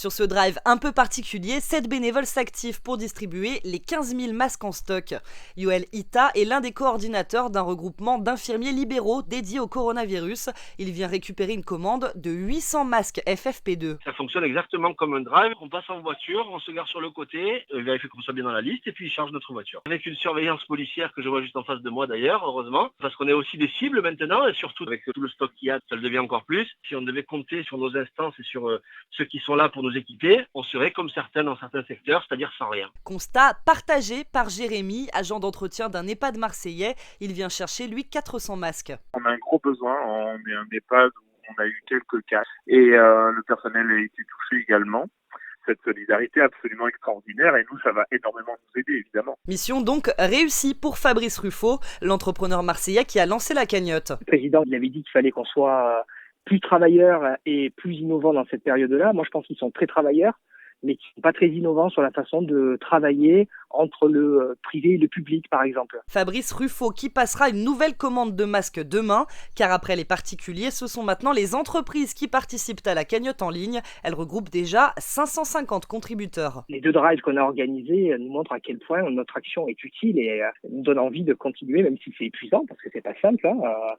Sur ce drive un peu particulier, 7 bénévoles s'activent pour distribuer les 15 000 masques en stock. Yoel Ita est l'un des coordinateurs d'un regroupement d'infirmiers libéraux dédiés au coronavirus. Il vient récupérer une commande de 800 masques FFP2. Ça fonctionne exactement comme un drive. On passe en voiture, on se gare sur le côté, vérifie qu'on soit bien dans la liste et puis il charge notre voiture. Avec une surveillance policière que je vois juste en face de moi d'ailleurs, heureusement, parce qu'on est aussi des cibles maintenant et surtout avec tout le stock qu'il y a, ça le devient encore plus. Si on devait compter sur nos instances et sur ceux qui sont là pour nous équiper, on serait comme certains dans certains secteurs, c'est-à-dire sans rien. Constat partagé par Jérémy, agent d'entretien d'un EHPAD marseillais. Il vient chercher, lui, 400 masques. On a un gros besoin, on est un EHPAD où on a eu quelques cas et le personnel a été touché également. Cette solidarité est absolument extraordinaire et nous, ça va énormément nous aider, évidemment. Mission donc réussie pour Fabrice Ruffo, l'entrepreneur marseillais qui a lancé la cagnotte. Le président, il avait dit qu'il fallait qu'on soit plus travailleurs et plus innovants dans cette période-là. Moi, je pense qu'ils sont très travailleurs, mais qui ne sont pas très innovants sur la façon de travailler entre le privé et le public, par exemple. Fabrice Ruffo qui passera une nouvelle commande de masques demain, car après les particuliers, ce sont maintenant les entreprises qui participent à la cagnotte en ligne. Elle regroupe déjà 550 contributeurs. Les 2 drives qu'on a organisés nous montrent à quel point notre action est utile et nous donne envie de continuer, même si c'est épuisant, parce que c'est pas simple,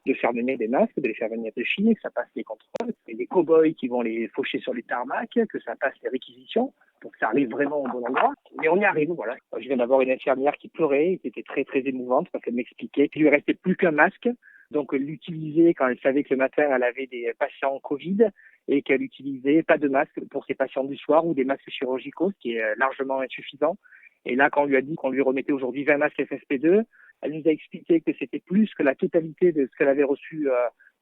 de faire venir des masques, de les faire venir de Chine, que ça passe les contrôles, et des cow-boys qui vont les faucher sur les tarmacs, que ça passe les réquisitions. Donc ça arrive vraiment au bon endroit, mais on y arrive, voilà. Je viens d'avoir une infirmière qui pleurait, qui était très très émouvante parce qu'elle m'expliquait qu'il lui restait plus qu'un masque, donc l'utiliser quand elle savait que le matin elle avait des patients Covid et qu'elle utilisait pas de masque pour ses patients du soir ou des masques chirurgicaux, ce qui est largement insuffisant. Et là, quand on lui a dit qu'on lui remettait aujourd'hui 20 masques FFP2, elle nous a expliqué que c'était plus que la totalité de ce qu'elle avait reçu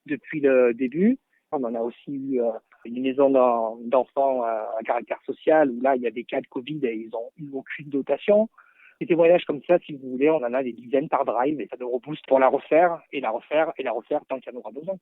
depuis le début. On en a aussi eu une maison d'enfants à caractère social où là, il y a des cas de Covid et ils n'ont eu aucune dotation. Des témoignages comme ça, si vous voulez, on en a des dizaines par drive et ça nous rebooste pour la refaire et la refaire et la refaire tant qu'il y en aura besoin.